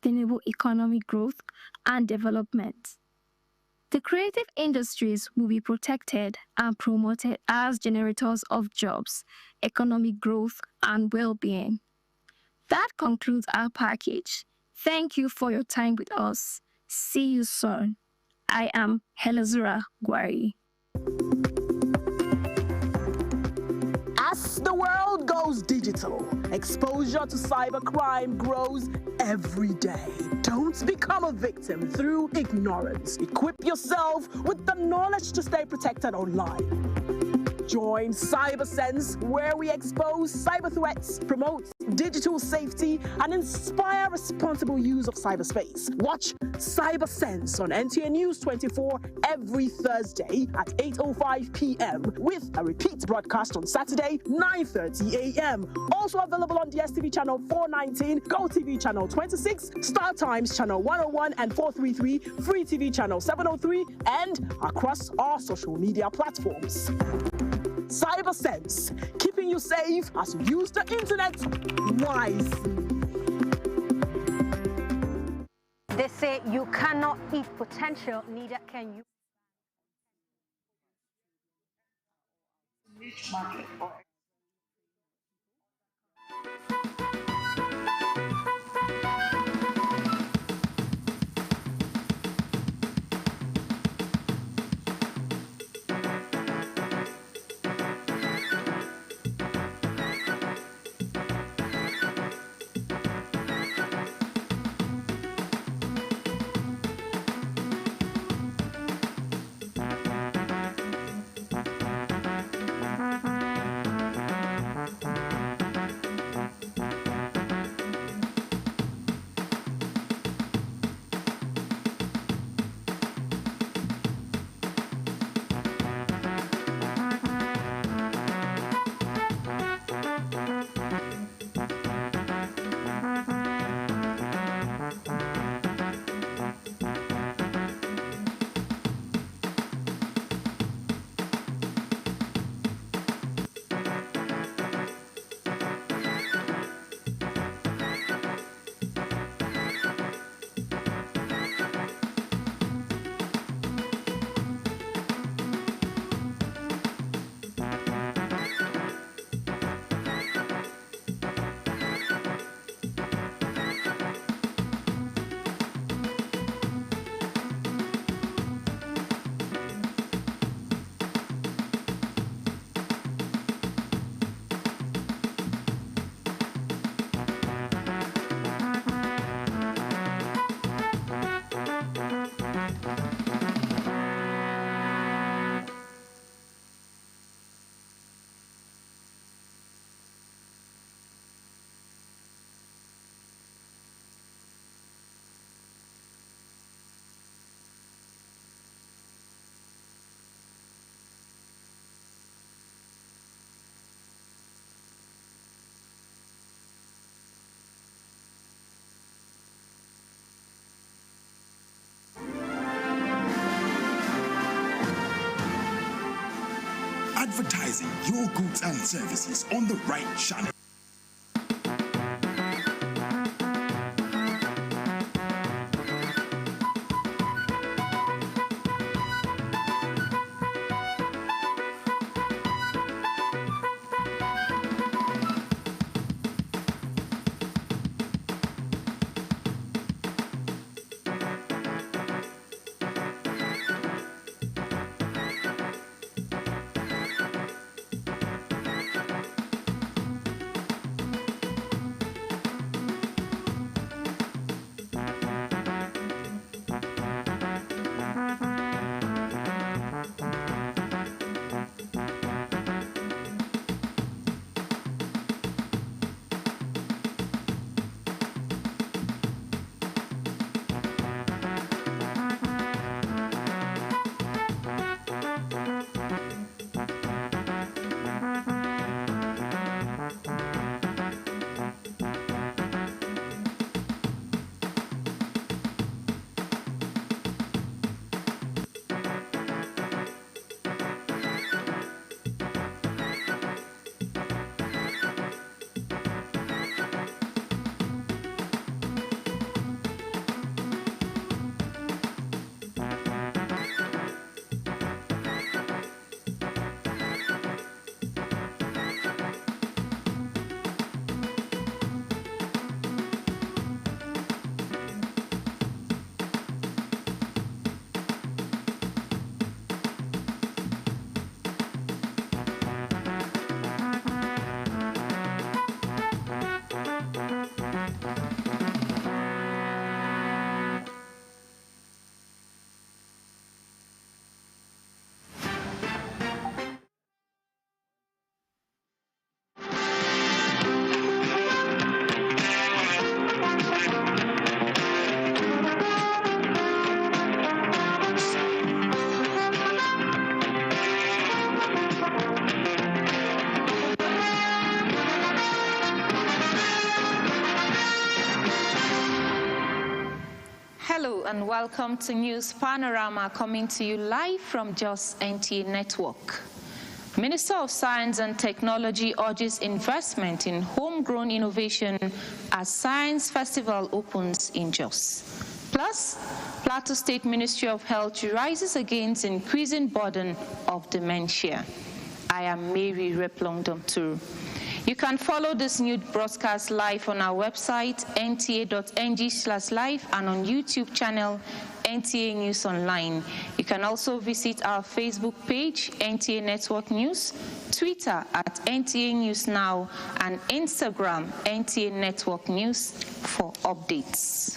sustainable economic growth and development. The creative industries will be protected and promoted as generators of jobs, economic growth, and well-being. That concludes our package. Thank you for your time with us. See you soon. I am Helazura Gwari. As the world goes digital, exposure to cybercrime grows every day. Don't become a victim through ignorance. Equip yourself with the knowledge to stay protected online. Join CyberSense, where we expose cyber threats, promote digital safety, and inspire responsible use of cyberspace. Watch CyberSense on NTA News 24 every Thursday at 8:05 p.m. with a repeat broadcast on Saturday, 9:30 a.m. Also available on DSTV channel 419, GoTV channel 26, Star Times channel 101 and 433, Free TV channel 703, and across our social media platforms. CyberSense, keeping you safe as you use the internet wisely. They say you cannot eat potential, neither can you. Niche market or advertising your goods and services on the right channel. Hello and welcome to News Panorama, coming to you live from Jos NTA Network. Minister of Science and Technology urges investment in homegrown innovation as Science Festival opens in Jos. Plus, Plateau State Ministry of Health rises against increasing burden of dementia. I am Mary Replong-Domturu. You can follow this news broadcast live on our website, nta.ng/live, and on YouTube channel, NTA News Online. You can also visit our Facebook page, NTA Network News, Twitter at NTA News Now, and Instagram, NTA Network News for updates.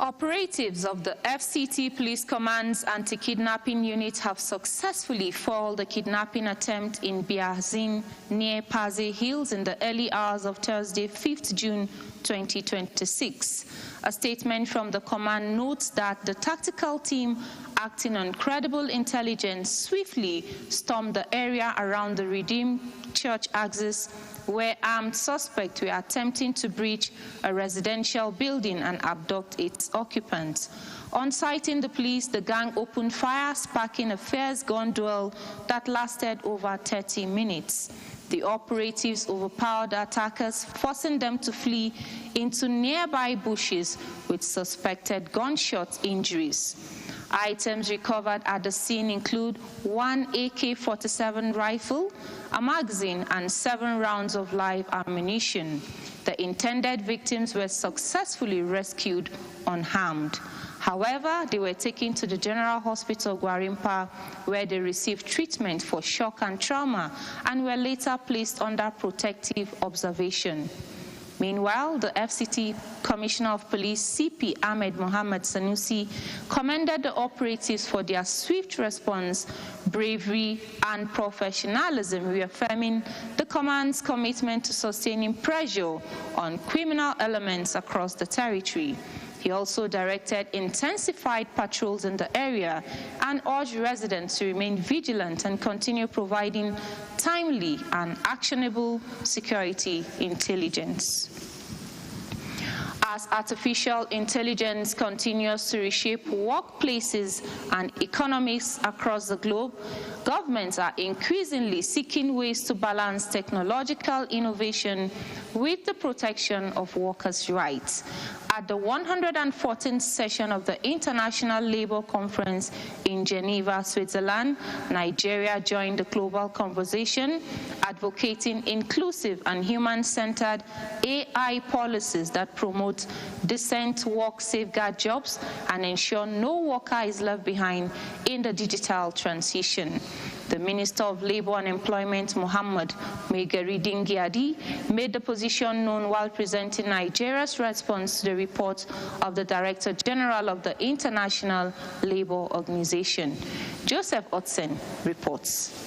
Operatives of the FCT Police Command's anti-kidnapping unit have successfully foiled the kidnapping attempt in Biazin near Paze Hills in the early hours of Thursday, 5th June 2026. A statement from the command notes that the tactical team, acting on credible intelligence, swiftly stormed the area around the Redeemed Church axis, where armed suspects were attempting to breach a residential building and abduct its occupants. On sighting the police, the gang opened fire, sparking a fierce gun duel that lasted over 30 minutes. The operatives overpowered the attackers, forcing them to flee into nearby bushes with suspected gunshot injuries. Items recovered at the scene include one AK-47 rifle, a magazine, and 7 rounds of live ammunition. The intended victims were successfully rescued unharmed. However, they were taken to the General Hospital Gwarimpa, where they received treatment for shock and trauma and were later placed under protective observation. Meanwhile, the FCT Commissioner of Police, CP Ahmed Mohammed Sanusi, commended the operatives for their swift response, bravery, and professionalism, reaffirming the command's commitment to sustaining pressure on criminal elements across the territory. He also directed intensified patrols in the area and urged residents to remain vigilant and continue providing timely and actionable security intelligence. As artificial intelligence continues to reshape workplaces and economies across the globe, governments are increasingly seeking ways to balance technological innovation with the protection of workers' rights. At the 114th session of the International Labour Conference in Geneva, Switzerland, Nigeria joined the global conversation, advocating inclusive and human-centered AI policies that promote decent work, safeguard jobs, and ensure no worker is left behind in the digital transition. The Minister of Labour and Employment, Muhammad Megari Dingyadi, made the position known while presenting Nigeria's response to the report of the Director General of the International Labour Organization. Joseph Otsen reports.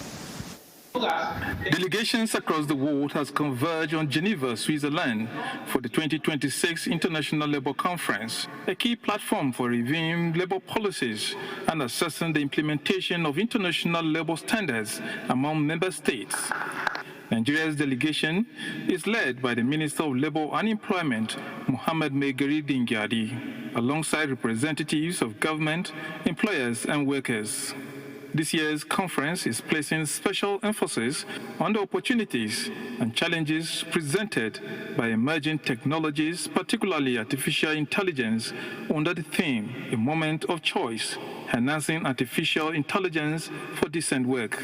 Delegations across the world has converged on Geneva, Switzerland for the 2026 International Labour Conference, a key platform for reviewing labour policies and assessing the implementation of international labour standards among member states. Nigeria's delegation is led by the Minister of Labour and Employment, Muhammad Megari Dingyadi, alongside representatives of government, employers and workers. This year's conference is placing special emphasis on the opportunities and challenges presented by emerging technologies, particularly artificial intelligence, under the theme, A Moment of Choice, Enhancing Artificial Intelligence for Decent Work.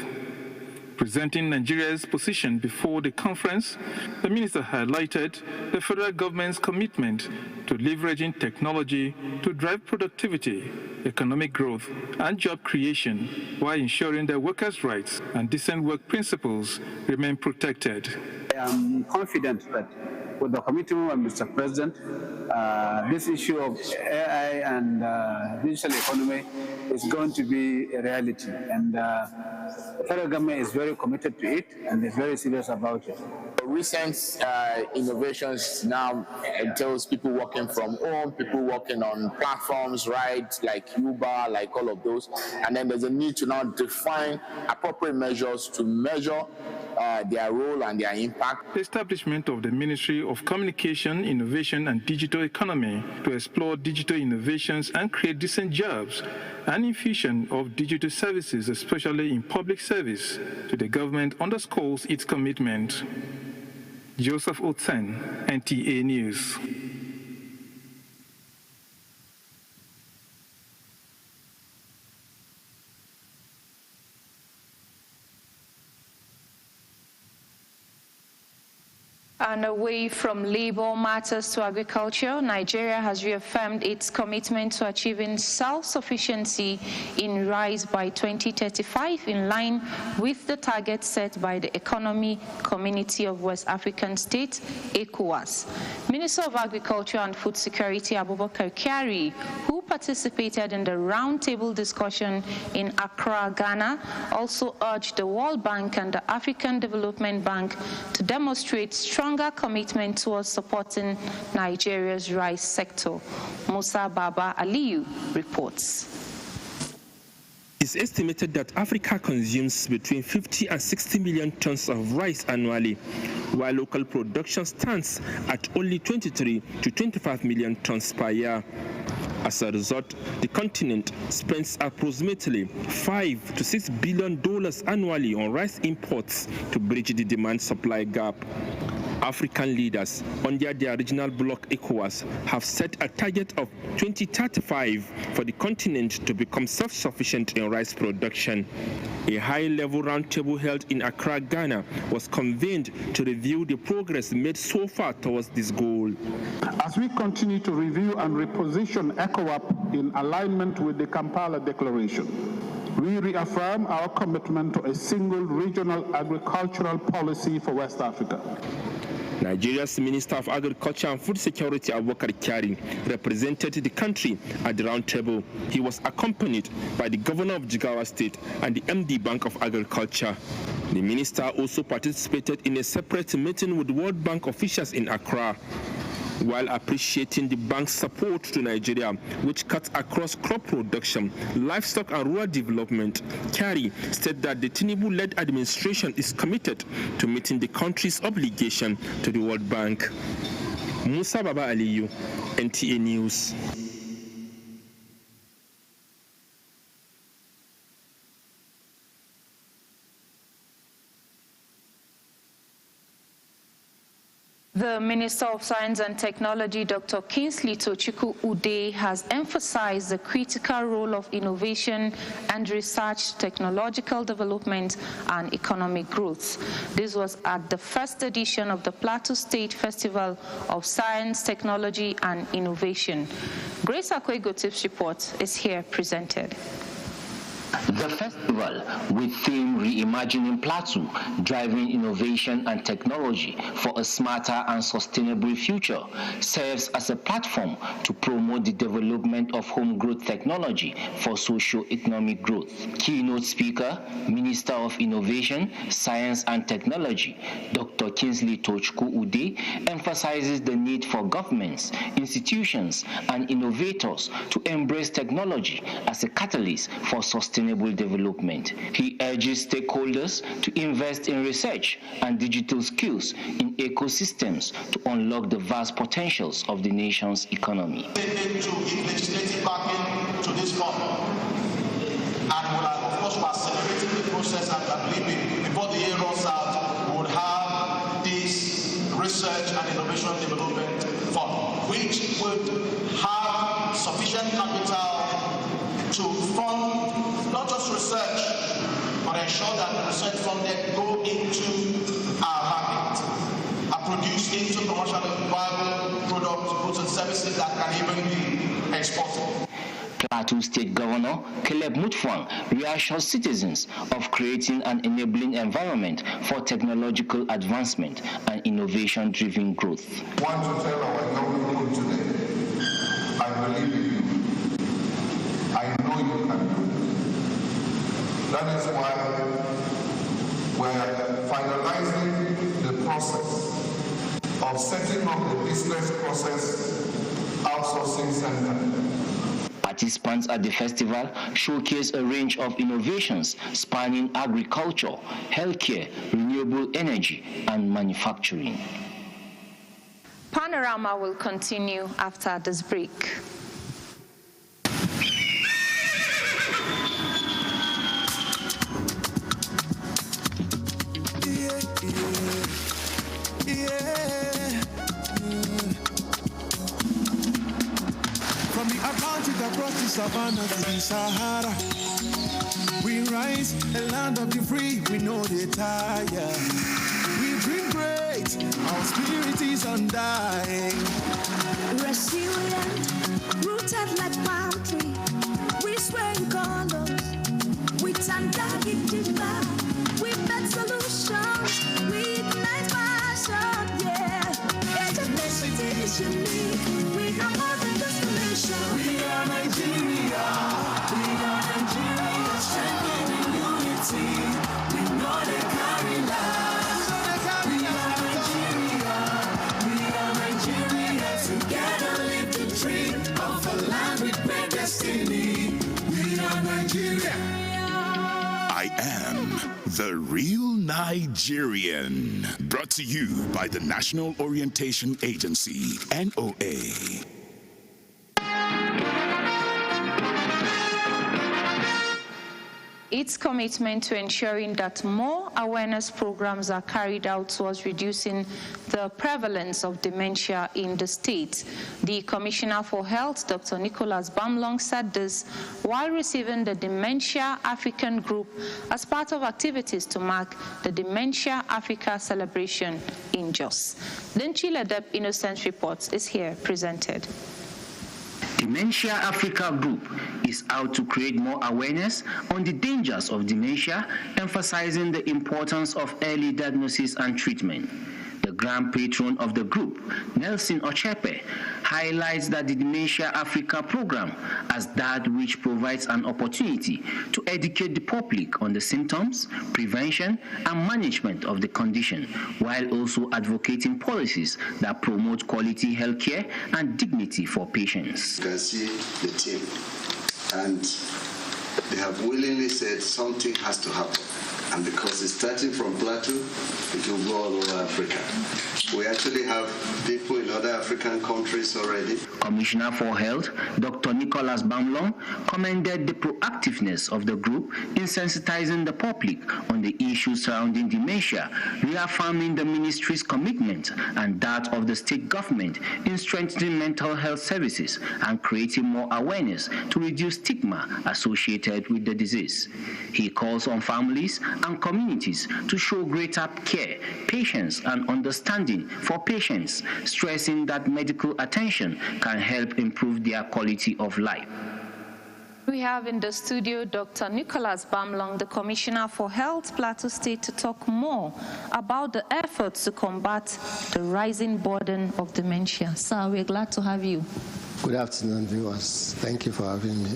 Presenting Nigeria's position before the conference, the minister highlighted the federal government's commitment to leveraging technology to drive productivity, economic growth, and job creation, while ensuring that workers' rights and decent work principles remain protected. I am confident that with the commitment of Mr. President, this issue of AI and digital economy is going to be a reality. And the federal government is very committed to it and is very serious about it. Recent innovations now entails people working from home, people working on platforms, right, like Uber, like all of those. And then there's a need to now define appropriate measures to measure their role and their impact. The establishment of the Ministry of Communication, Innovation and Digital Economy to explore digital innovations and create decent jobs, and infusion of digital services, especially in public service, to the government underscores its commitment. Joseph Otsen, NTA News. And away from labor matters to agriculture, Nigeria has reaffirmed its commitment to achieving self-sufficiency in rice by 2035, in line with the target set by the Economic Community of West African States, ECOWAS. Minister of Agriculture and Food Security Abubakar Kyari, who participated in the roundtable discussion in Accra, Ghana, also urged the World Bank and the African Development Bank to demonstrate stronger commitment towards supporting Nigeria's rice sector. Musa Baba Aliyu reports. It's estimated that Africa consumes between 50 and 60 million tons of rice annually, while local production stands at only 23 to 25 million tons per year. As a result, the continent spends approximately $5 to $6 billion annually on rice imports to bridge the demand-supply gap. African leaders under their regional bloc ECOWAS have set a target of 2035 for the continent to become self-sufficient in rice production. A high-level roundtable held in Accra, Ghana was convened to review the progress made so far towards this goal. As we continue to review and reposition ECOWAS in alignment with the Kampala Declaration, we reaffirm our commitment to a single regional agricultural policy for West Africa. Nigeria's Minister of Agriculture and Food Security, Abubakar Kyari, represented the country at the roundtable. He was accompanied by the Governor of Jigawa State and the MD Bank of Agriculture. The minister also participated in a separate meeting with World Bank officials in Accra. While appreciating the bank's support to Nigeria, which cuts across crop production, livestock and rural development, Kyari said that the Tinubu-led administration is committed to meeting the country's obligation to the World Bank. Musa Baba Aliyu, NTA News. The Minister of Science and Technology, Dr. Kingsley Tochukwu Ude, has emphasized the critical role of innovation and research, technological development, and economic growth. This was at the first edition of the Plateau State Festival of Science, Technology, and Innovation. Grace Akwe-Gotif's report is here presented. The festival, with theme Reimagining Plateau, Driving Innovation and Technology for a Smarter and Sustainable Future, serves as a platform to promote the development of home growth technology for socio-economic growth. Keynote speaker, Minister of Innovation, Science and Technology, Dr. Kingsley Tochukwu Ude, emphasizes the need for governments, institutions, and innovators to embrace technology as a catalyst for sustainable development. He urges stakeholders to invest in research and digital skills in ecosystems to unlock the vast potentials of the nation's economy. To give legislative backing to this fund, and will, of course, accelerating the process, and I believe before the year runs out, we would have this research and innovation development fund, which would have sufficient capital to fund not just research, but ensure that the research funded go into our market, are produced into commercially viable products, goods and services that can even be exported. Plateau State Governor Caleb Mutfwang reassures citizens of creating an enabling environment for technological advancement and innovation-driven growth. I want to tell our young people today, I believe in you. I know you can do it. That is why we're finalizing the process of setting up the business process outsourcing center. Participants at the festival showcase a range of innovations spanning agriculture, healthcare, renewable energy, and manufacturing. Panorama will continue after this break. From the Atlantic across the savannah to the Sahara, we rise, a land of the free, we know they tire. We dream great, our spirit is undying. Resilient, rooted like palm tree, we swear in colors, with undying deeper. We bet solutions, we ignite passion, yeah. Ethnicity is unique, we have more than destination. We are Nigeria, strengthening unity. We know they carry lives. We are Nigeria, together live the dream of a land with great destiny. We are Nigeria. I am the real Nigerian. Brought to you by the National Orientation Agency, NOA. Its commitment to ensuring that more awareness programs are carried out towards reducing the prevalence of dementia in the state. The Commissioner for Health, Dr. Nicholas Bamlong, said this while receiving the Dementia African Group as part of activities to mark the Dementia Africa celebration in Jos. Denchile Deb Innocent Reports is here presented. Dementia Africa Group is out to create more awareness on the dangers of dementia, emphasizing the importance of early diagnosis and treatment. The grand patron of the group, Nelson Ochepe, highlights that the Dementia Africa program as that which provides an opportunity to educate the public on the symptoms, prevention, and management of the condition, while also advocating policies that promote quality healthcare and dignity for patients. You can see the team, and they have willingly said something has to happen. And because it's starting from Plateau, it will go all over Africa. We actually have people in other African countries already. Commissioner for Health, Dr. Nicholas Bamlong, commended the proactiveness of the group in sensitizing the public on the issues surrounding dementia, reaffirming the ministry's commitment and that of the state government in strengthening mental health services and creating more awareness to reduce stigma associated with the disease. He calls on families and communities to show greater care, patience, and understanding for patients, stressing that medical attention can help improve their quality of life. We have in the studio Dr. Nicholas Bamlong, the Commissioner for Health, Plateau State, to talk more about the efforts to combat the rising burden of dementia. Sir, we're glad to have you. Good afternoon, viewers. Thank you for having me.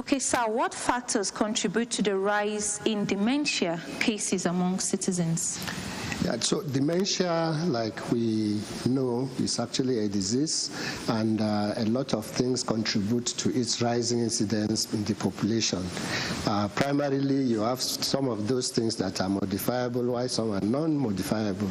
Okay, sir, what factors contribute to the rise in dementia cases among citizens? Yeah, so dementia, like we know, is actually a disease, and a lot of things contribute to its rising incidence in the population. Primarily, you have some of those things that are modifiable, while some are non-modifiable.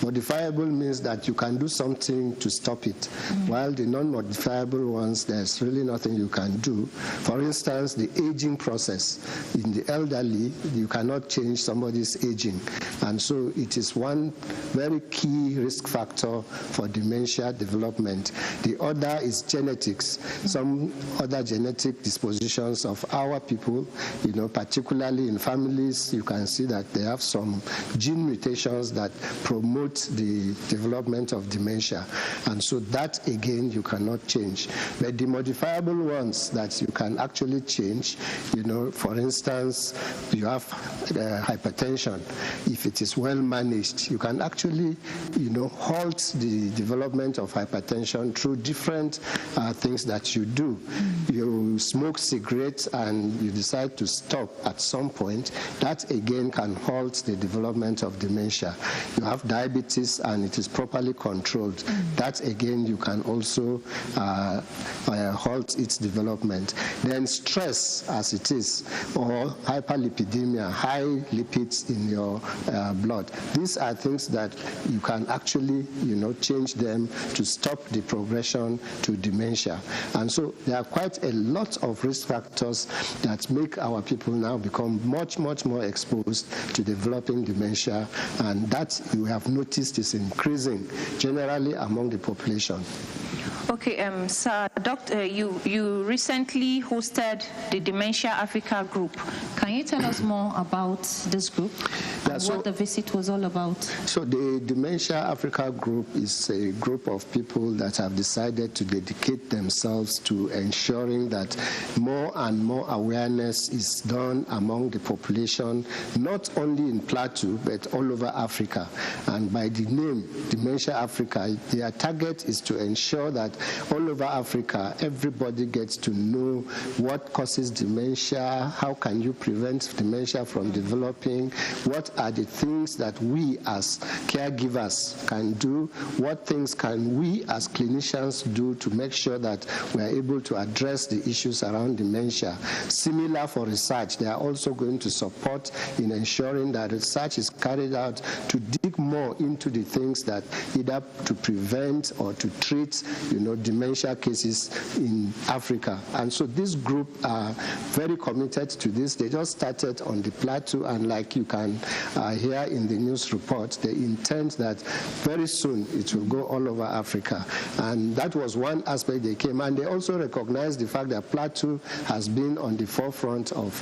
Modifiable means that you can do something to stop it, while the non-modifiable ones, there's really nothing you can do. For instance, the aging process. In the elderly, you cannot change somebody's aging, and so it is one very key risk factor for dementia development. The other is genetics. Some other genetic dispositions of our people, particularly in families, you can see that they have some gene mutations that promote the development of dementia. And so that, again, you cannot change. But the modifiable ones that you can actually change, for instance, you have hypertension. If it is well managed, managed, you can actually, halt the development of hypertension through different things that you do. You smoke cigarettes and you decide to stop at some point, that again can halt the development of dementia. You have diabetes and it is properly controlled. That again, you can also halt its development. Then stress, as it is, or hyperlipidemia, high lipids in your blood. These are things that you can actually, change them to stop the progression to dementia. And so there are quite a lot of risk factors that make our people now become much, much more exposed to developing dementia, and that you have noticed is increasing generally among the population. Okay, Sir Doctor, you recently hosted the Dementia Africa group. Can you tell us more about this group and what the visit was all about? So the Dementia Africa group is a group of people that have decided to dedicate themselves to ensuring that more and more awareness is done among the population, not only in Plateau, but all over Africa. And by the name Dementia Africa, their target is to ensure that all over Africa, everybody gets to know what causes dementia, how can you prevent dementia from developing, what are the things that we as caregivers can do, what things can we as clinicians do to make sure that we are able to address the issues around dementia. Similar for research, they are also going to support in ensuring that research is carried out to dig more into the things that either to prevent or to treat, dementia cases in Africa. And so this group are very committed to this. They just started on the Plateau, and like you can hear in the news report, they intend that very soon it will go all over Africa. And that was one aspect they came. And they also recognized the fact that Plateau has been on the forefront of,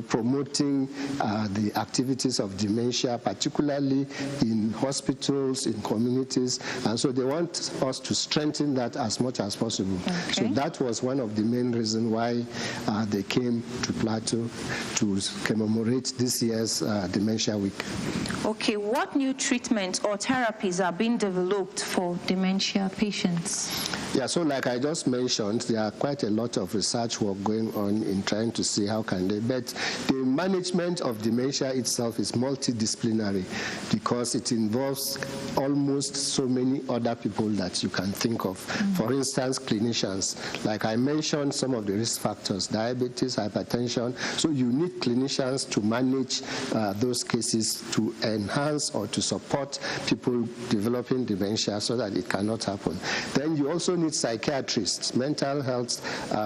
promoting the activities of dementia, particularly in hospitals, in communities. And so they want us to strengthen that as much as possible. Okay. So that was one of the main reasons why they came to Plateau to commemorate this year's Dementia Week. Okay, what new treatments or therapies are being developed for dementia patients? Yeah, so like I just mentioned, there are quite a lot of research work going on in trying to see how can they, but the management of dementia itself is multidisciplinary because it involves almost so many other people that you can think of. For instance, clinicians. Like I mentioned, some of the risk factors, diabetes, hypertension. So you need clinicians to manage those cases to enhance or to support people developing dementia so that it cannot happen. Then you also need psychiatrists, mental health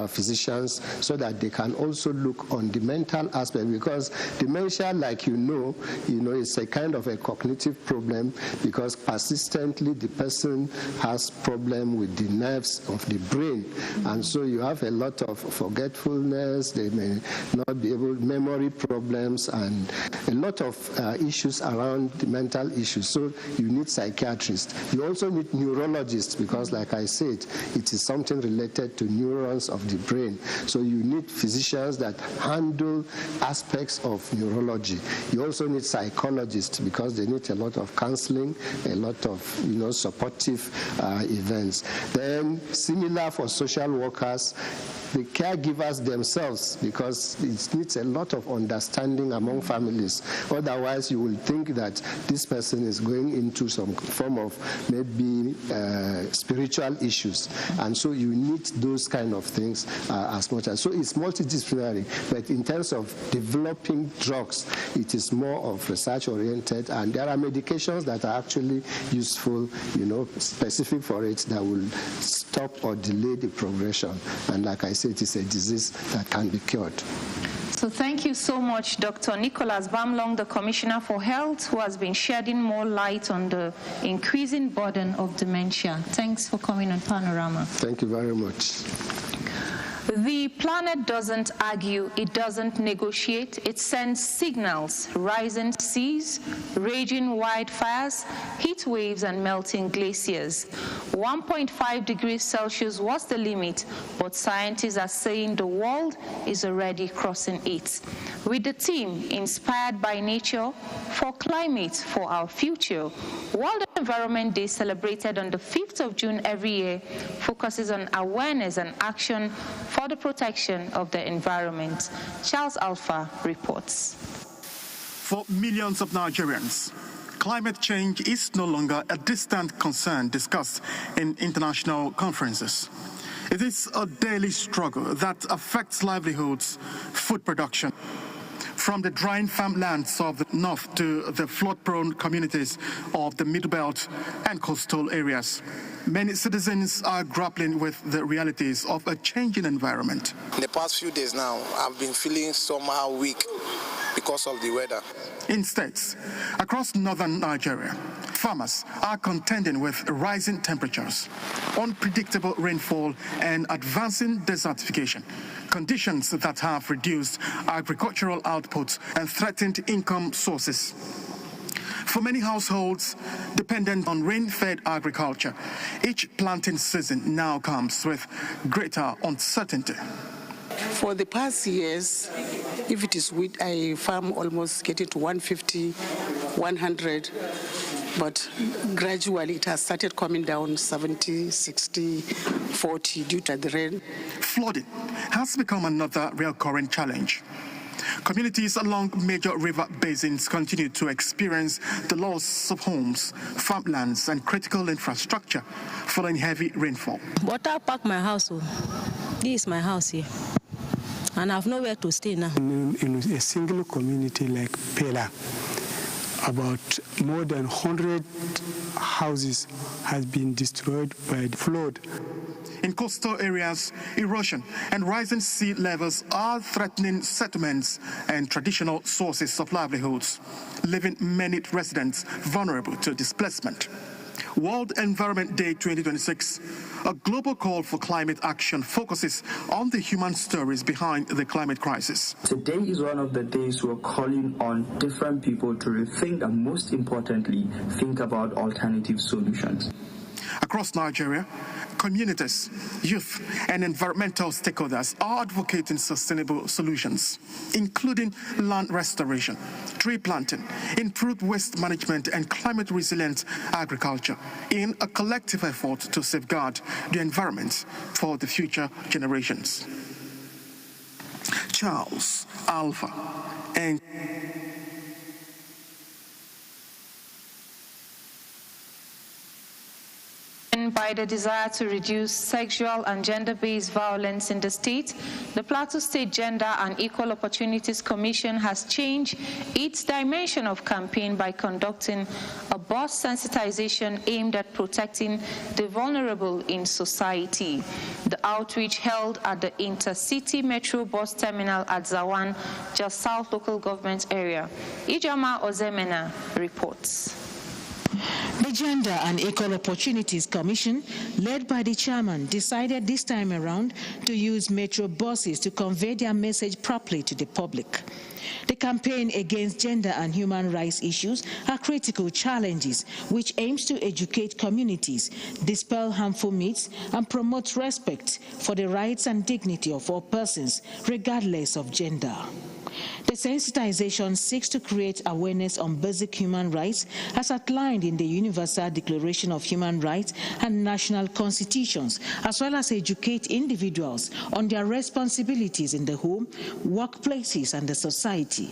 physicians, so that they can also look on the mental aspect, because dementia, like it's a kind of a cognitive problem because persistently the person has problem with the nerves of the brain, and so you have a lot of forgetfulness, they may not be able, memory problems, and a lot of issues around the mental issues. So you need psychiatrists. You also need neurologists because, like I said, it is something related to neurons of the brain. So you need physicians that handle aspects of neurology. You also need psychologists because they need a lot of counseling, a lot of supportive events. Then similar for social workers, the caregivers themselves, because it needs a lot of understanding among families. Otherwise, you will think that this person is going into some form of maybe spiritual issues. And so you need those kind of things as much as. So it's multidisciplinary, but in terms of developing drugs, it is more of research-oriented, and there are medications that are actually useful, specific for it, that will stop or delay the progression. And like I said, it is a disease that can be cured. So thank you so much, Dr. Nicholas Bamlong, the Commissioner for Health, who has been shedding more light on the increasing burden of dementia. Thanks for coming on Panorama. Thank you very much. The planet doesn't argue, it doesn't negotiate, it sends signals: rising seas, raging wildfires, heat waves, and melting glaciers. 1.5 degrees Celsius was the limit, but scientists are saying the world is already crossing it. With the theme Inspired by Nature for Climate for Our Future, World Environment Day, celebrated on the 5th of June every year, focuses on awareness and action for the protection of the environment. Charles Alpha reports. For millions of Nigerians, climate change is no longer a distant concern discussed in international conferences. It is a daily struggle that affects livelihoods, food production. From the drying farmlands of the north to the flood-prone communities of the Middle Belt and coastal areas, many citizens are grappling with the realities of a changing environment. In the past few days now, I've been feeling somehow weak because of the weather. In states across northern Nigeria, farmers are contending with rising temperatures, unpredictable rainfall, and advancing desertification, conditions that have reduced agricultural output and threatened income sources. For many households dependent on rain-fed agriculture, each planting season now comes with greater uncertainty. For the past years, if it is wheat, I farm almost getting to 150, 100, but gradually it has started coming down 70, 60, 40 due to the rain. Flooding has become another recurrent challenge. Communities along major river basins continue to experience the loss of homes, farmlands, and critical infrastructure following heavy rainfall. Water packed my house. This is my house here, and I have nowhere to stay now. In a single community like Pela, about more than 100 houses has been destroyed by the flood. In coastal areas, erosion and rising sea levels are threatening settlements and traditional sources of livelihoods, leaving many residents vulnerable to displacement. World Environment Day 2026, a global call for climate action, focuses on the human stories behind the climate crisis. Today is one of the days we're calling on different people to rethink and, most importantly, think about alternative solutions. Across Nigeria, communities, youth, and environmental stakeholders are advocating sustainable solutions, including land restoration, tree planting, improved waste management, and climate-resilient agriculture in a collective effort to safeguard the environment for the future generations. Charles Alpha and By the desire to reduce sexual and gender-based violence in the state, the Plateau State Gender and Equal Opportunities Commission has changed its dimension of campaign by conducting a bus sensitization aimed at protecting the vulnerable in society. The outreach held at the Intercity Metro Bus Terminal at Zawan, just South Local Government Area. Ijama Ozemena reports. The Gender and Equal Opportunities Commission, led by the chairman, decided this time around to use metro buses to convey their message properly to the public. The campaign against gender and human rights issues are critical challenges which aims to educate communities, dispel harmful myths, and promote respect for the rights and dignity of all persons, regardless of gender. The sensitization seeks to create awareness on basic human rights as outlined in the Universal Declaration of Human Rights and national constitutions, as well as educate individuals on their responsibilities in the home, workplaces, and the society.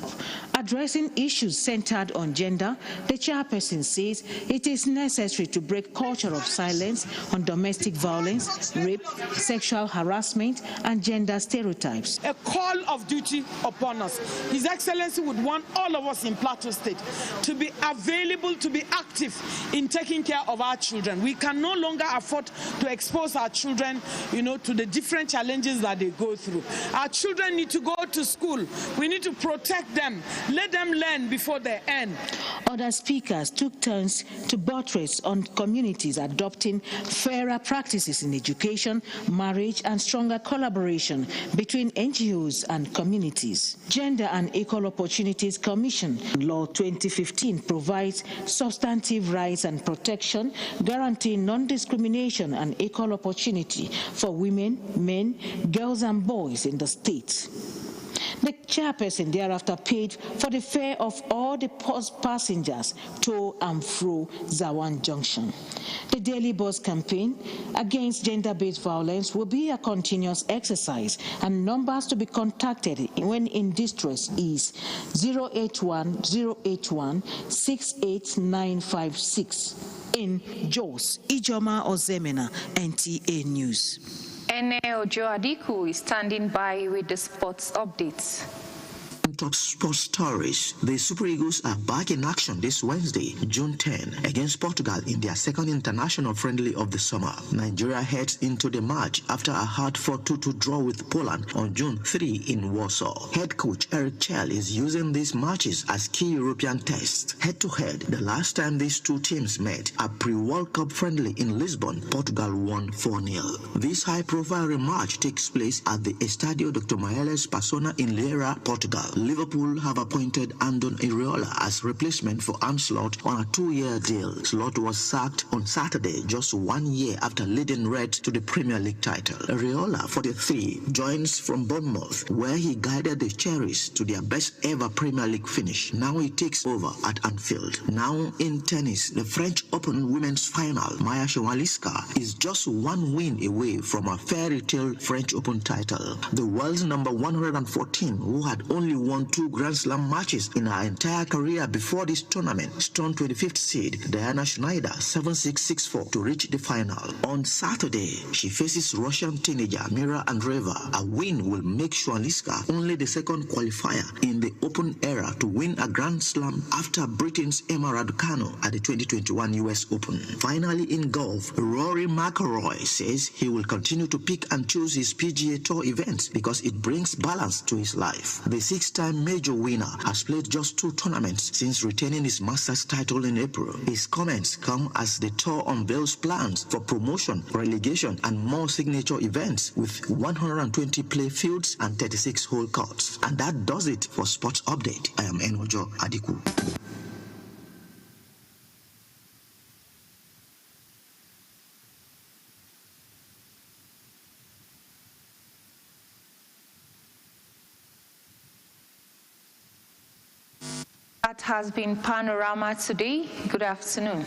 Addressing issues centered on gender, the chairperson says it is necessary to break culture of silence on domestic violence, rape, sexual harassment, and gender stereotypes. A call of duty upon us. us. His Excellency would want all of us in Plateau State to be available, to be active in taking care of our children. We can no longer afford to expose our children, to the different challenges that they go through. Our children need to go to school. We need to protect them. Let them learn before they end. Other speakers took turns to buttress on communities adopting fairer practices in education, marriage, and stronger collaboration between NGOs and communities. Gender and Equal Opportunities Commission Law 2015 provides substantive rights and protection, guaranteeing non-discrimination and equal opportunity for women, men, girls, and boys in the state. The chairperson thereafter paid for the fare of all the passengers to and fro Zawan Junction. The daily bus campaign against gender-based violence will be a continuous exercise, and numbers to be contacted when in distress is 081-081-68956. In Jos, Ijoma Ozemena, NTA News. Ojo Adiku is standing by with the sports updates. Top sports stories. The Super Eagles are back in action this Wednesday, June 10, against Portugal in their second international friendly of the summer. Nigeria heads into the match after a hard-fought 2-2 draw with Poland on June 3 in Warsaw. Head coach Eric Chell is using these matches as key European tests. Head-to-head, the last time these two teams met, a pre-World Cup friendly in Lisbon, Portugal won 4-0. This high-profile rematch takes place at the Estadio Dr. Maheles Persona in Lira, Portugal. Liverpool have appointed Andon Iraola as replacement for Arne Slot on a 2-year deal. Slot was sacked on Saturday, just 1 year after leading Reds to the Premier League title. Iraola, 43, joins from Bournemouth, where he guided the Cherries to their best ever Premier League finish. Now he takes over at Anfield. Now in tennis, the French Open women's final, Maya Shawaliska is just one win away from a fairy tale French Open title. The world's number 114, who had only won 2 Grand Slam matches in her entire career before this tournament, stunned 25th seed Diana Schneider 7-6, 6-4 to reach the final. On Saturday, she faces Russian teenager Mira Andreeva. A win will make Shwaliska only the second qualifier in the Open era to win a Grand Slam after Britain's Emma Raducanu at the 2021 US Open. Finally, in golf, Rory McIlroy says he will continue to pick and choose his PGA Tour events because it brings balance to his life. The 6-time major winner has played just 2 tournaments since retaining his Masters title in April. His comments come as the tour unveils plans for promotion, relegation, and more signature events with 120 play fields and 36 hole courts. And that does it for Sports Update. I am Ojo Adiku. That has been Panorama today. Good afternoon.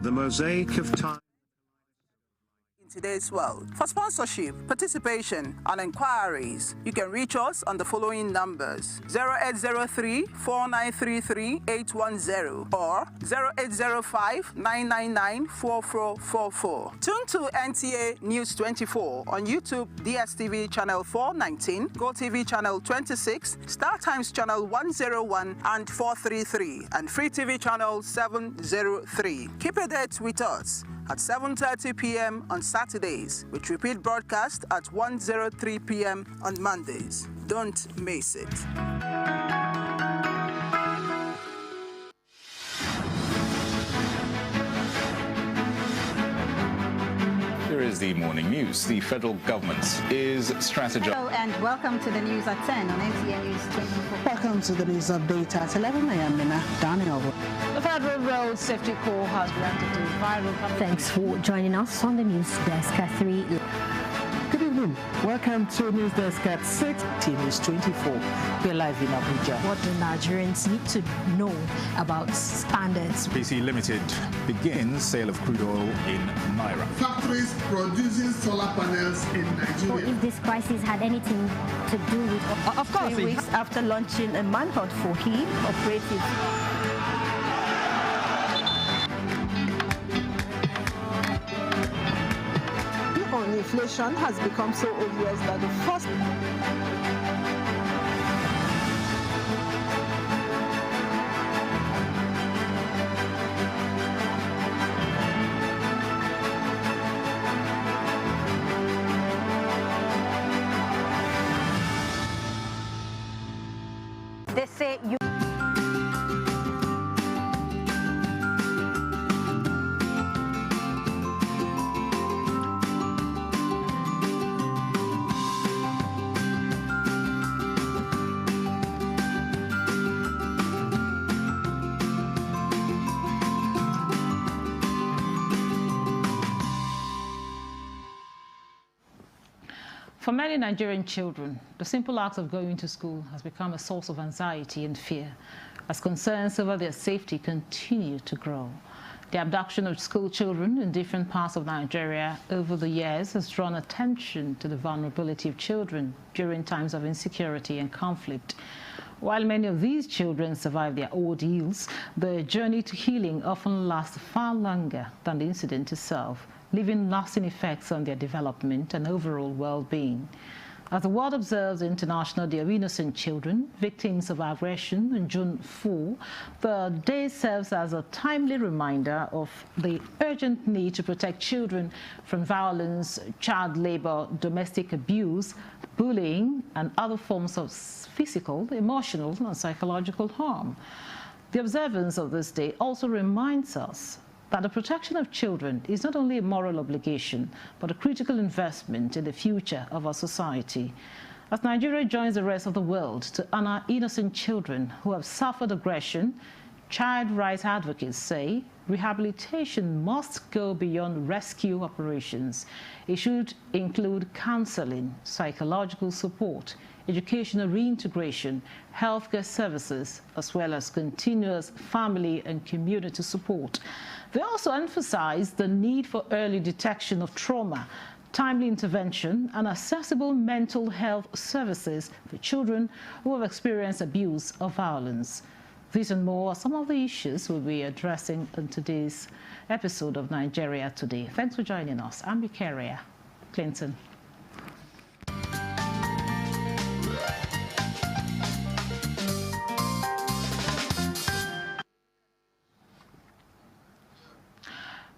The mosaic of time. In today's world. For sponsorship, participation, and inquiries, you can reach us on the following numbers: 0803-4933-810 or 0805-999-4444. Tune to NTA News 24 on YouTube, DSTV channel 419, GoTV channel 26, Star Times channel 101 and 433, and Free TV channel 703. Keep a date with us at 7:30 p.m. on Saturdays, with repeat broadcast at 1:03 p.m. on Mondays. Don't miss it. Here is the morning news. The federal government is strategizing. Hello and welcome to the news at 10 on NTA News 24. Welcome to the news update at 11 a.m. Mina Daniel. The Federal Road Safety Corps has reacted to viral. Thanks for joining us on the news desk at 3. Good evening. Welcome to News Desk at 6. News 24. We're live in Abuja. What do Nigerians need to know about standards? PC Limited begins sale of crude oil in Naira. Factories producing solar panels in Nigeria. Or if this crisis had anything to do with... Of course. 3 weeks after launching a manhunt for him, operative. Inflation has become so obvious that the first... They say you... For many Nigerian children, the simple act of going to school has become a source of anxiety and fear as concerns over their safety continue to grow. The abduction of school children in different parts of Nigeria over the years has drawn attention to the vulnerability of children during times of insecurity and conflict. While many of these children survive their ordeals, their journey to healing often lasts far longer than the incident itself, leaving lasting effects on their development and overall well-being. As the world observes International Day of Innocent Children, Victims of Aggression on June 4, the day serves as a timely reminder of the urgent need to protect children from violence, child labor, domestic abuse, bullying, and other forms of physical, emotional, and psychological harm. The observance of this day also reminds us that the protection of children is not only a moral obligation, but a critical investment in the future of our society. As Nigeria joins the rest of the world to honor innocent children who have suffered aggression, child rights advocates say rehabilitation must go beyond rescue operations. It should include counseling, psychological support, educational reintegration, healthcare services, as well as continuous family and community support. They also emphasize the need for early detection of trauma, timely intervention, and accessible mental health services for children who have experienced abuse or violence. These and more are some of the issues we'll be addressing in today's episode of Nigeria Today. Thanks for joining us. I'm Victoria Clinton.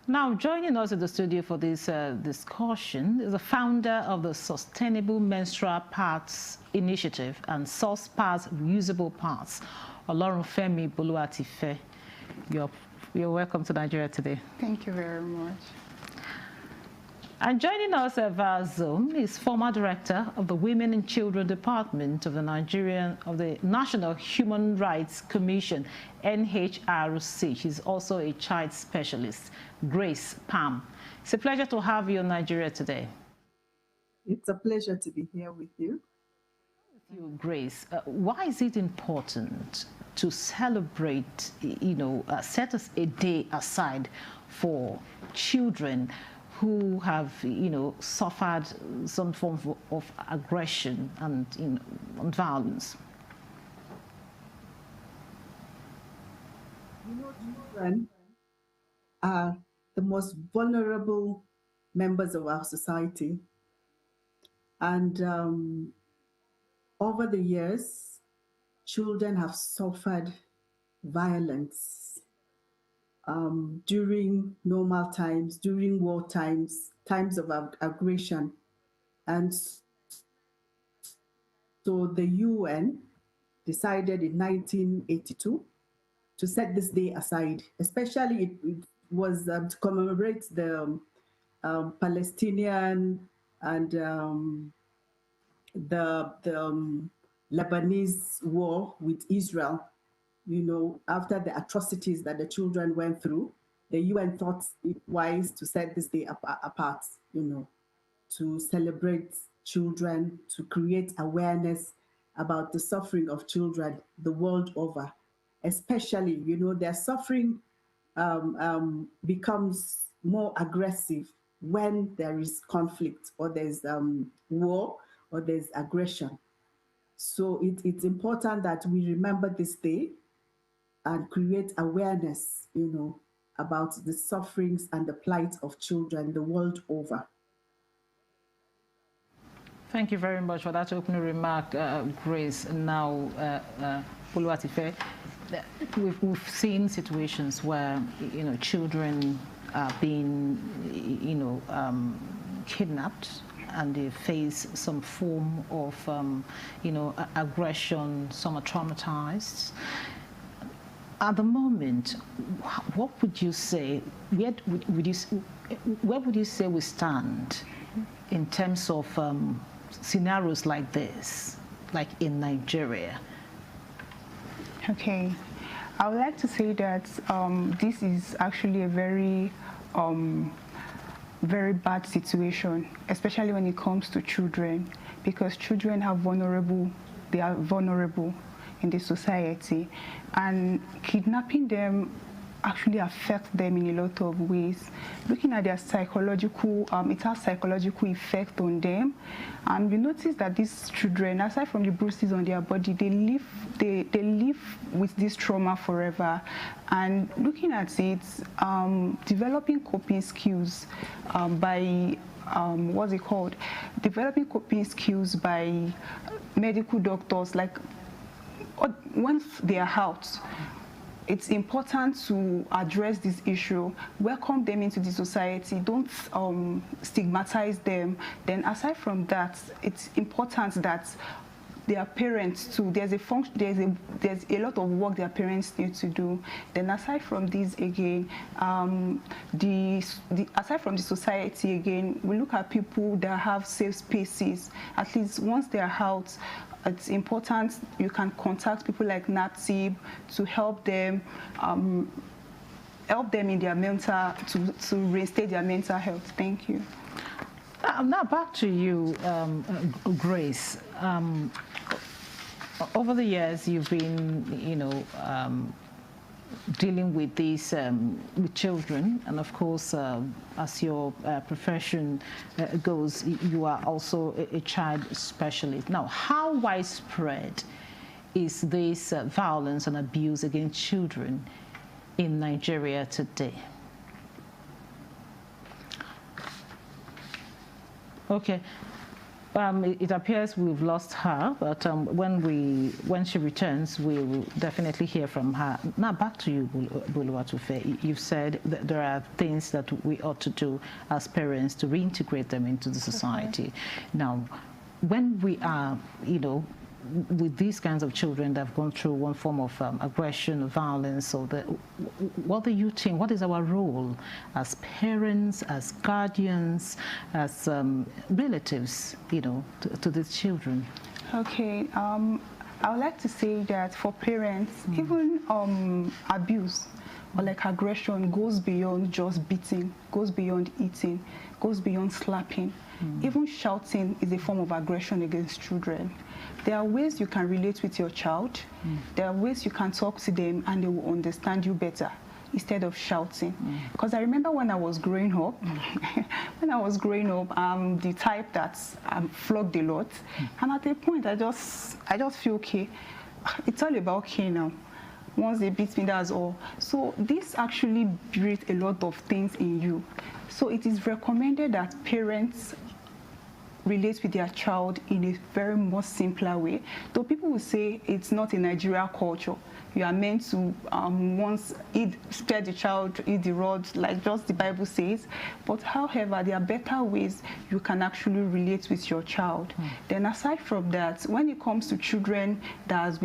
Now, joining us in the studio for this discussion is the founder of the Sustainable Menstrual Pads Initiative and Source Pads Reusable Pads, Olorunfemi Boluwatife. You're welcome to Nigeria Today. Thank you very much. And joining us via Zoom is former director of the Women and Children Department of the National Human Rights Commission, NHRC. She's also a child specialist, Grace Pam. It's a pleasure to have you in Nigeria Today. It's a pleasure to be here with you. Grace, why is it important to celebrate, set a day aside for children who have, suffered some form of aggression and, and violence? Children are the most vulnerable members of our society. And over the years, children have suffered violence during normal times, during war times, times of aggression. And so the UN decided in 1982 to set this day aside, especially it was to commemorate the Palestinian and the Lebanese war with Israel. After the atrocities that the children went through, the UN thought it wise to set this day apart, to celebrate children, to create awareness about the suffering of children the world over. Especially, their suffering becomes more aggressive when there is conflict or there's war or there's aggression. So it's important that we remember this day and create awareness, about the sufferings and the plight of children the world over. Thank you very much for that opening remark, Grace. Now, Oluwatife, we've seen situations where, children are being, kidnapped, and they face some form of, aggression. Some are traumatized. At the moment, what would you say? Where would you say we stand in terms of scenarios like this, like in Nigeria? Okay, I would like to say that this is actually a very, very bad situation, especially when it comes to children, because children are vulnerable. They are vulnerable in the society, and kidnapping them actually affect them in a lot of ways. Looking at their psychological, it has psychological effect on them. And you notice that these children, aside from the bruises on their body, they live with this trauma forever. And looking at it, developing coping skills by what's it called? Developing coping skills by medical doctors, like once they are out, it's important to address this issue, welcome them into the society, don't stigmatize them. Then aside from that, it's important that their parents too, there's a lot of work their parents need to do. Then aside from this again, aside from the society again, we look at people that have safe spaces. At least once they're out, it's important you can contact people like NATIB to help them in their mental, to reinstate their mental health. Thank you. Now back to you, Grace. Over the years, you've been, dealing with these with children, and of course, as your profession goes, you are also a child specialist. Now, how widespread is this violence and abuse against children in Nigeria today? Okay. It appears we've lost her, but when she returns, we will definitely hear from her. Now back to you, Buluwatufe. You've said that there are things that we ought to do as parents to reintegrate them into the society. Okay. Now, when we are, with these kinds of children that have gone through one form of aggression, violence, or what do you think? What is our role as parents, as guardians, as relatives, to these children? Okay, I would like to say that for parents, even abuse or like aggression goes beyond just beating, goes beyond eating, goes beyond slapping. Even shouting is a form of aggression against children. There are ways you can relate with your child. There are ways you can talk to them and they will understand you better. instead of shouting. Because I remember when I was growing up, I'm the type that flogged a lot. And at a point, I just feel, okay, it's all about okay now. Once they beat me, that's all. So this actually built a lot of things in you. So it is recommended that parents relate with their child in a very much simpler way. Though people will say it's not a Nigerian culture. You are meant to once spare the child, eat the rod, like just the Bible says. But however, there are better ways you can actually relate with your child. Then aside from that, when it comes to children that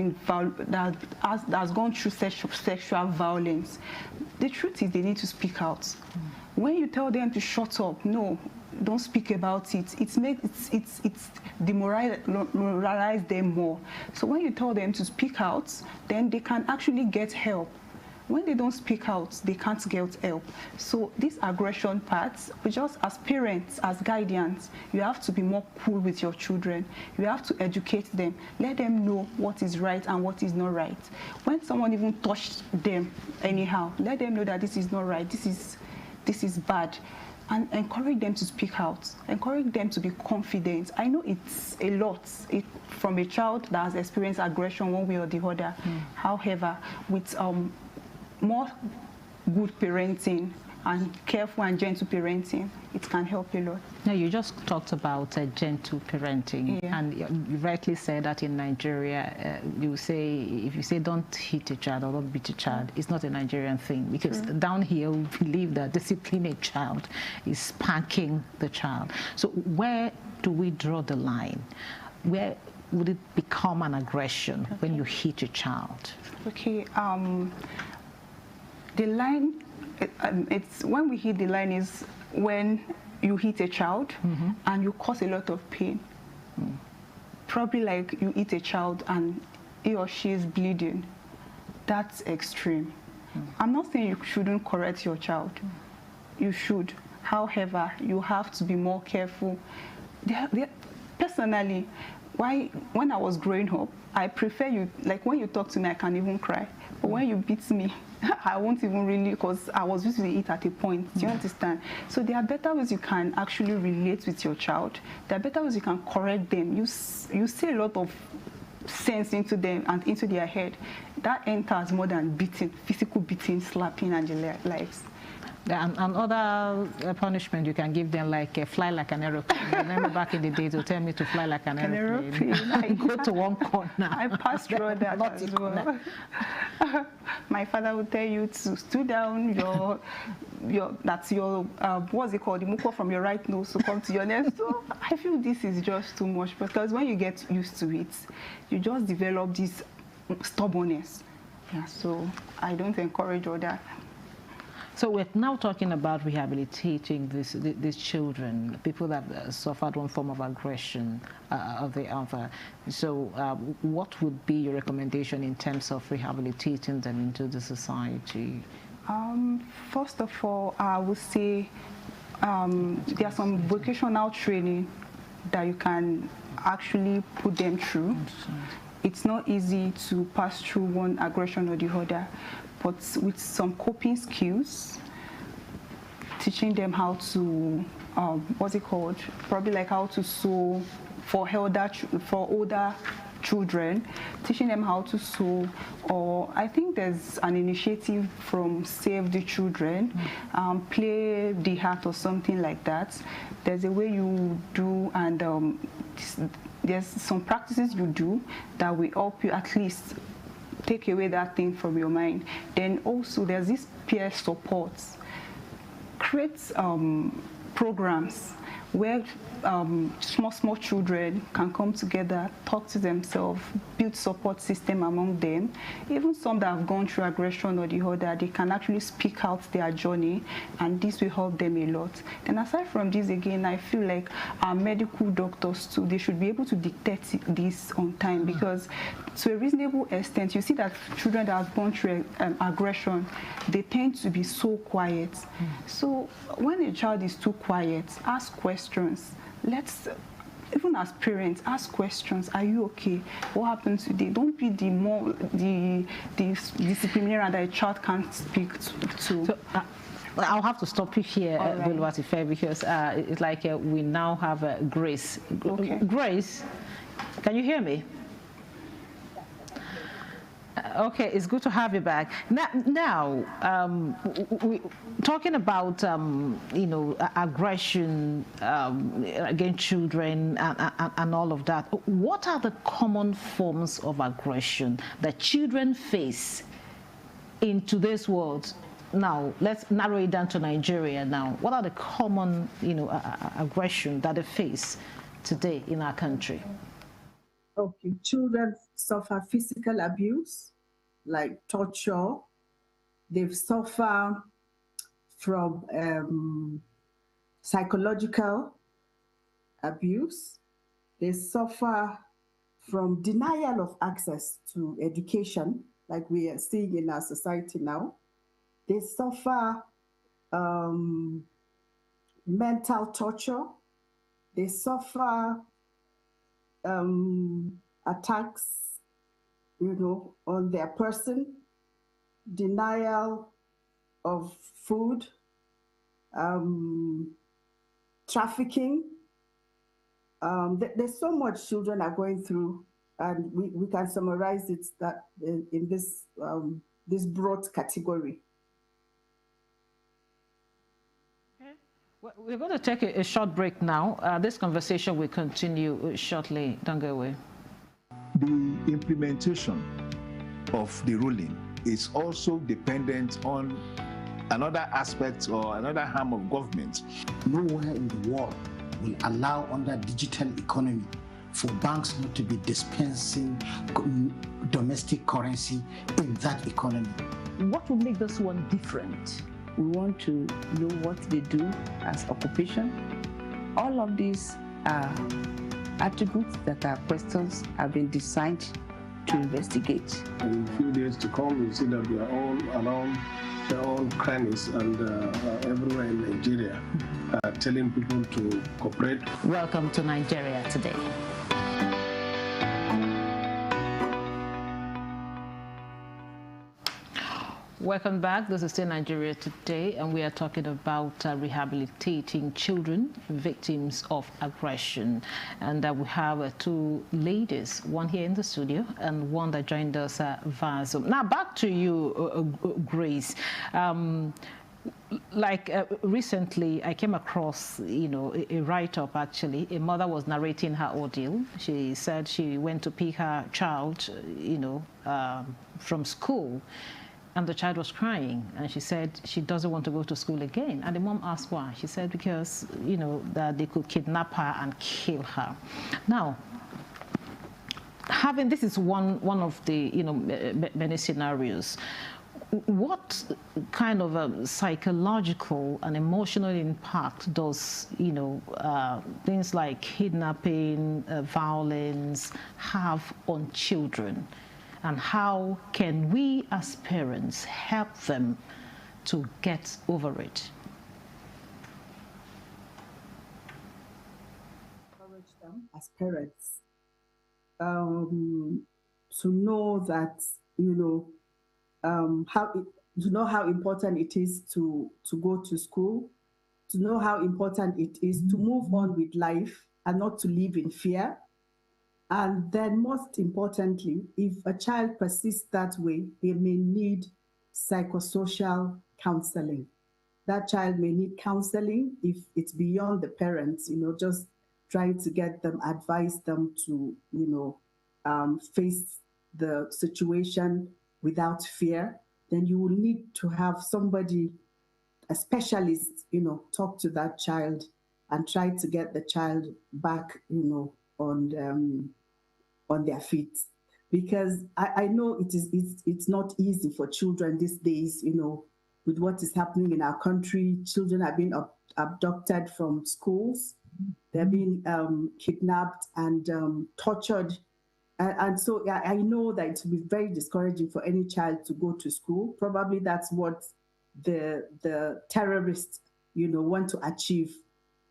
has gone through sexual violence, the truth is they need to speak out. When you tell them to shut up, no, don't speak about it. It's demoralize them more. So when you tell them to speak out, then they can actually get help. When they don't speak out, they can't get help. So this aggression part, just as parents, as guardians, you have to be more cool with your children. You have to educate them. Let them know what is right and what is not right. When someone even touched them anyhow, let them know that this is not right. This is bad. And encourage them to speak out. Encourage them to be confident. I know it's a lot from a child that has experienced aggression one way or the other. However, with more good parenting and careful and gentle parenting, it can help a lot. Now, you just talked about gentle parenting, and you rightly said that in Nigeria, if you say don't hit a child or don't beat a child, it's not a Nigerian thing, because down here we believe that disciplining a child is spanking the child. So where do we draw the line? Where would it become an aggression when you hit a child? Okay, the line, it's when we hit the line is when you hit a child and you cause a lot of pain. Probably like you hit a child and he or she is bleeding. That's extreme. I'm not saying you shouldn't correct your child. You should. However, you have to be more careful. Personally, when I was growing up, I prefer you, like when you talk to me, I can even cry. But when you beat me, I won't even really, because I was used to it at a point. Do you understand? So there are better ways you can actually relate with your child. There are better ways you can correct them. You say a lot of sense into them and into their head. That enters more than beating, physical beating, slapping, and the likes. And other punishment you can give them, like fly like an aeroplane. I remember back in the day to tell me to fly like an aeroplane. I go to one corner. I passed through that as well. My father would tell you to stood down, what's it called, the muco from your right nose to come to your left. So I feel this is just too much, because when you get used to it, you just develop this stubbornness. Yeah, so I don't encourage all that. So we're now talking about rehabilitating these children, people that suffered one form of aggression of the other. So what would be your recommendation in terms of rehabilitating them into the society? First of all, I would say there's some vocational training that you can actually put them through. It's not easy to pass through one aggression or the other, but with some coping skills, teaching them how to, probably like how to sew for older children, teaching them how to sew, or I think there's an initiative from Save the Children, Play the Heart or something like that. There's a way you do, and there's some practices you do that will help you at least take away that thing from your mind. Then also there's this peer support. Create programs where small children can come together, talk to themselves, build support system among them. Even some that have gone through aggression or the other, they can actually speak out their journey, and this will help them a lot. And aside from this, again, I feel like our medical doctors too, they should be able to dictate this on time, because to a reasonable extent, you see that children that have gone through aggression, they tend to be so quiet. So when a child is too quiet, ask questions. Let's even as parents, ask questions. Are you okay? What happened today? Don't be the disciplinarian that a child can't speak to. So, I'll have to stop you here, Buluwatife, because it's like we now have Grace. Okay. Grace, can you hear me? Okay, it's good to have you back. Now talking about aggression against children and all of that. What are the common forms of aggression that children face in today's world? Now let's narrow it down to Nigeria. Now, what are the common aggression that they face today in our country? Okay, children suffer physical abuse, like torture. They suffer from psychological abuse. They suffer from denial of access to education, like we are seeing in our society now. They suffer mental torture. They suffer attacks, on their person, denial of food, trafficking. There's so much children are going through, and we can summarize it that in this this broad category. We're going to take a short break now. This conversation will continue shortly. Don't go away. The implementation of the ruling is also dependent on another aspect or another arm of government. Nowhere in the world will allow under digital economy for banks not to be dispensing domestic currency in that economy. What will make this one different? We want to know what they do as occupation. All of these are attributes that our questions have been designed to investigate. In a few days to come, you see that we are all around their own crannies and everywhere in Nigeria, telling people to cooperate. Welcome to Nigeria Today. Welcome back. This is still Nigeria Today, and we are talking about rehabilitating children victims of aggression. And we have two ladies, one here in the studio and one that joined us via Zoom. Now, back to you, Grace. Recently, I came across, a write-up, actually. A mother was narrating her ordeal. She said she went to pick her child, from school. And the child was crying, and she said she doesn't want to go to school again. And the mom asked why. She said because, that they could kidnap her and kill her. Now, this is one of the, many scenarios. What kind of a psychological and emotional impact does, things like kidnapping, violence have on children? And how can we as parents help them to get over it? Encourage them as parents to know that, how important it is to go to school, to know how important it is to move on with life and not to live in fear. And then most importantly, if a child persists that way, they may need psychosocial counseling. That child may need counseling if it's beyond the parents, just trying to get them, advise them to, face the situation without fear. Then you will need to have somebody, a specialist, talk to that child and try to get the child back, on their feet, because I know it's not easy for children these days. With what is happening in our country, children are being abducted from schools, they're being kidnapped and tortured, and so I know that it will be very discouraging for any child to go to school. Probably that's what the terrorists want to achieve,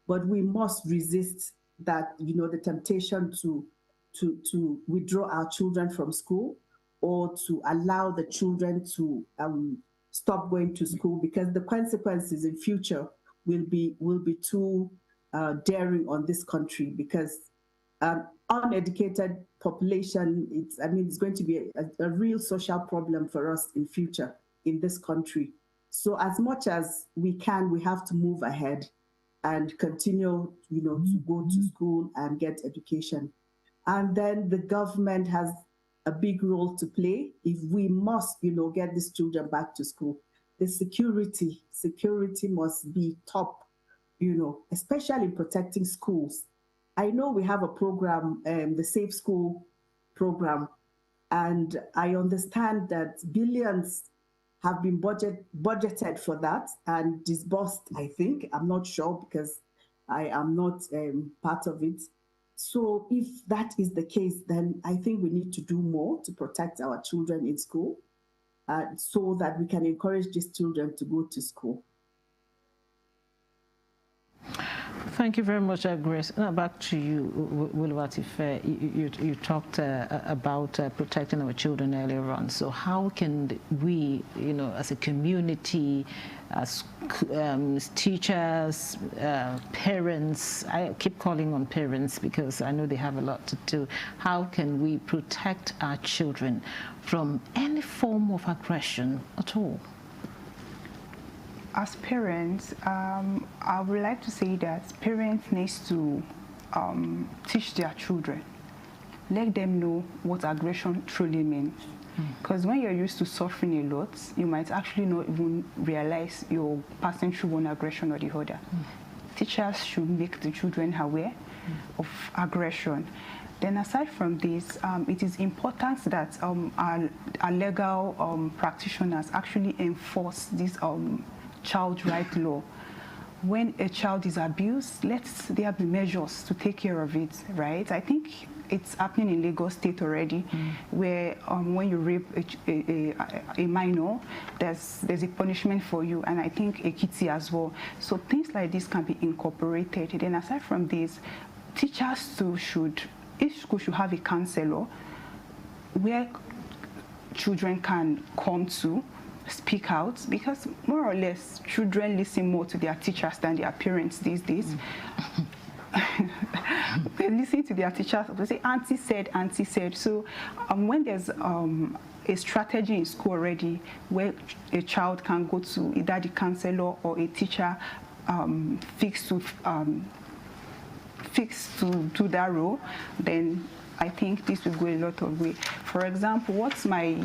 but we must resist that, the temptation to withdraw our children from school or to allow the children to stop going to school, because the consequences in future will be too daring on this country, because uneducated population, it's going to be a real social problem for us in future in this country. So as much as we can, we have to move ahead and continue, to go to school and get education. And then the government has a big role to play if we must, get these children back to school. The security must be top, especially protecting schools. I know we have a program, the Safe School program, and I understand that billions have been budgeted for that and disbursed, I think. I'm not sure because I am not part of it. So if that is the case, then I think we need to do more to protect our children in school so that we can encourage these children to go to school. Thank you very much, Grace. Now back to you, Oluwatife. You talked about protecting our children earlier on. So how can we, as a community, as teachers, parents, I keep calling on parents because I know they have a lot to do. How can we protect our children from any form of aggression at all? As parents, I would like to say that parents need to teach their children. Let them know what aggression truly means. Because when you're used to suffering a lot, you might actually not even realize you're passing through one aggression or the other. Teachers should make the children aware of aggression. Then aside from this, it is important that our legal practitioners actually enforce this child right law. When a child is abused, there be measures to take care of it, right? I think it's happening in Lagos State already, where when you rape a minor, there's a punishment for you, and I think Ekiti as well. So things like this can be incorporated. Then aside from this, teachers too each school should have a counselor where children can come to speak out, because more or less children listen more to their teachers than their parents these days. They listen to their teachers. They say, auntie said. So when there's a strategy in school already where a child can go to either the counselor or a teacher fixed to do that role, then I think this will go a lot of way. For example, what my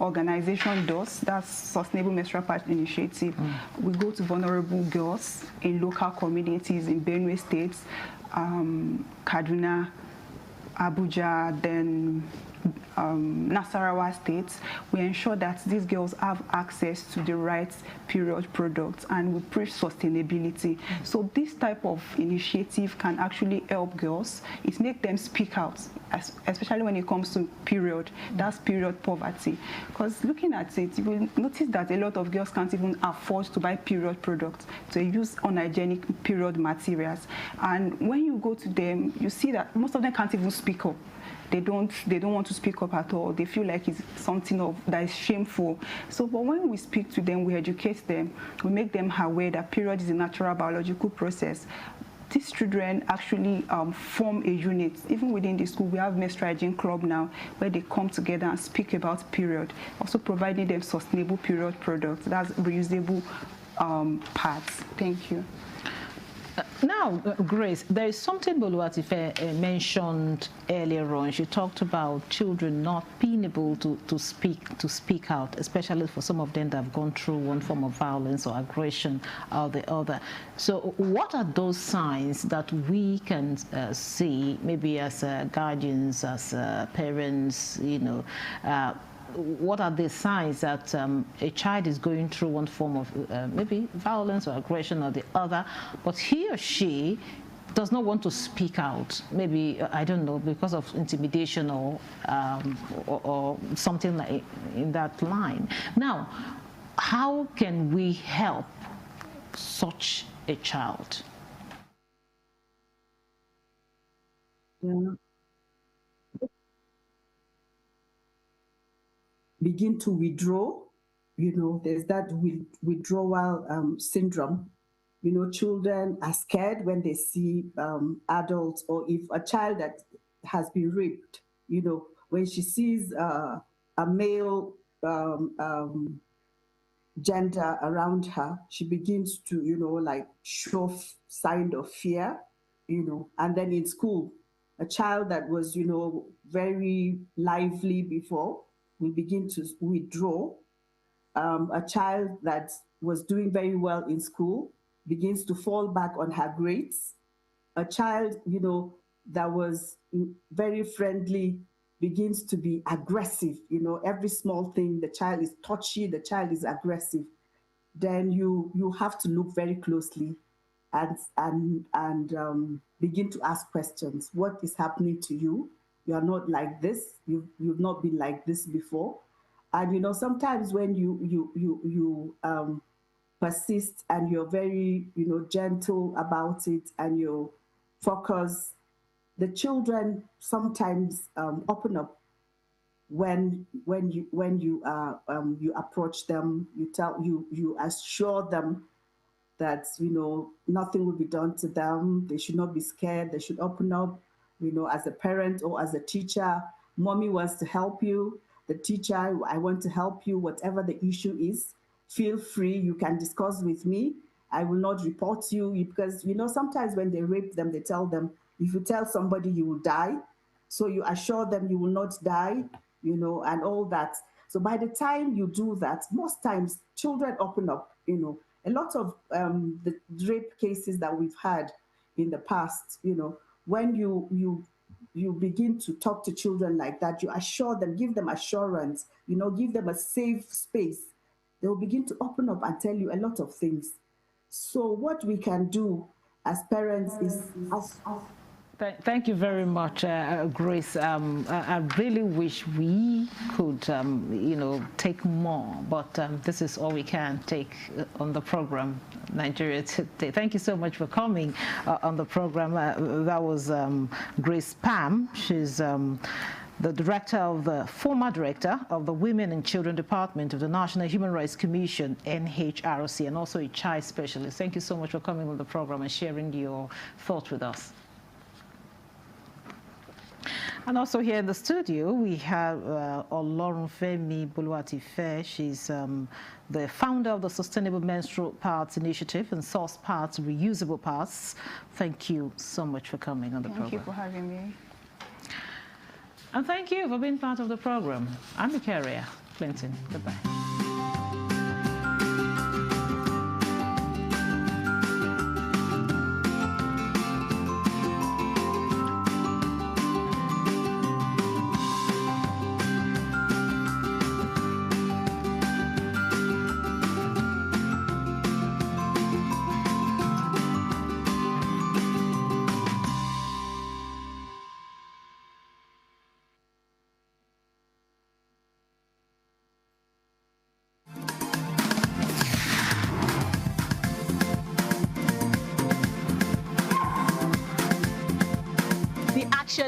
organization does, that's Sustainable Menstrual Patch Initiative. We go to vulnerable girls in local communities in Benue State, Kaduna, Abuja, then Nasarawa State. We ensure that these girls have access to the right period products, and we preach sustainability. So this type of initiative can actually help girls. It makes them speak out, especially when it comes to period. That's period poverty. Because looking at it, you will notice that a lot of girls can't even afford to buy period products. They use unhygienic period materials. And when you go to them, you see that most of them can't even speak up. They don't want to speak up at all. They feel like it's something that is shameful. So, but when we speak to them, we educate them, we make them aware that period is a natural biological process. These children actually form a unit. Even within the school, we have menstrual hygiene club now, where they come together and speak about period, also providing them sustainable period products. That's reusable pads. Thank you. Now, Grace, there is something Oluwatife mentioned earlier on. She talked about children not being able to speak out, especially for some of them that have gone through one form of violence or aggression or the other. So what are those signs that we can see, maybe as guardians, as parents, what are the signs that a child is going through one form of maybe violence or aggression or the other, but he or she does not want to speak out, maybe, I don't know, because of intimidation or something like in that line. Now, how can we help such a child? Yeah. Begin to withdraw. There's that withdrawal syndrome. Children are scared when they see adults, or if a child that has been raped, when she sees a male gender around her, she begins to, like show sign of fear, and then in school, a child that was, very lively before will begin to withdraw. A child that was doing very well in school begins to fall back on her grades. A child, that was very friendly begins to be aggressive. Every small thing, the child is touchy, the child is aggressive. Then you have to look very closely and begin to ask questions. What is happening to you? You are not like this. You've not been like this before. And sometimes when you persist and you're very gentle about it and you focus, the children sometimes open up when you approach them. You assure them that nothing will be done to them. They should not be scared. They should open up. As a parent or as a teacher, mommy wants to help you. The teacher, I want to help you. Whatever the issue is, feel free. You can discuss with me. I will not report you, because sometimes when they rape them, they tell them, if you tell somebody, you will die. So you assure them you will not die, and all that. So by the time you do that, most times children open up. A lot of the rape cases that we've had in the past, when you begin to talk to children like that, you assure them, give them assurance, give them a safe space, they will begin to open up and tell you a lot of things. So what we can do as parents is... Thank you very much, Grace. I really wish we could, take more, but this is all we can take on the program, Nigeria Today. Thank you so much for coming on the program. That was Grace Pam. She's the former director of the Women and Children Department of the National Human Rights Commission, NHRC, and also a child specialist. Thank you so much for coming on the program and sharing your thoughts with us. And also here in the studio, we have Olorunfemi Boluwatife. She's the founder of the Sustainable Menstrual Pads Initiative and Source Pads, Reusable Pads. Thank you so much for coming on the program. Thank you for having me. And thank you for being part of the program. I'm Victoria Clinton. Goodbye.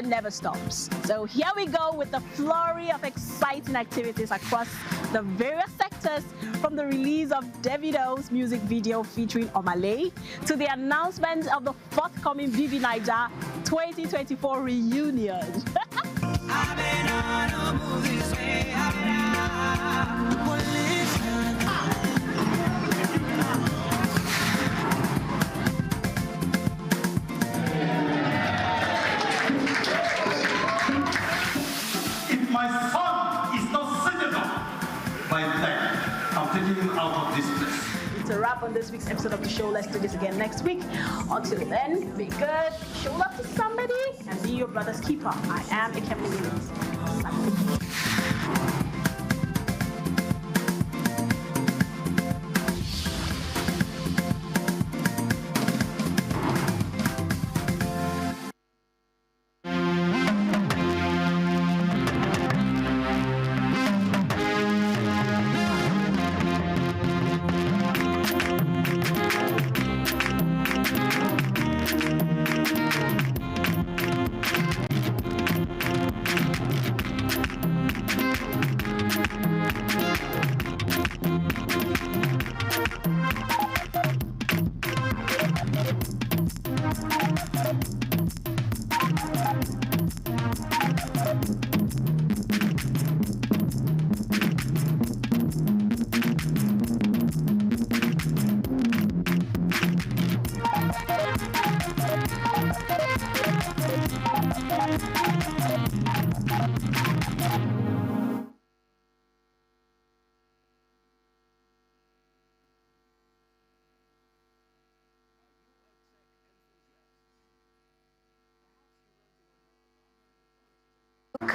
Never stops. So here we go with the flurry of exciting activities across the various sectors, from the release of Davido's music video featuring Omale to the announcement of the forthcoming Vivi Naija 2024 reunion. My son is not sitting up by then. I'm taking him out of this place. It's a wrap on this week's episode of the show. Let's do this again next week. Until then, be good, show love to somebody, and be your brother's keeper. I am Ikemini Williams.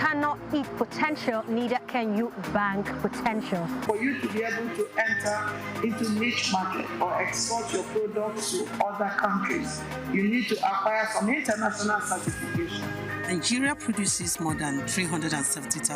cannot eat potential, neither can you bank potential. For you to be able to enter into niche market or export your products to other countries, you need to acquire some international certification. Nigeria produces more than 370,000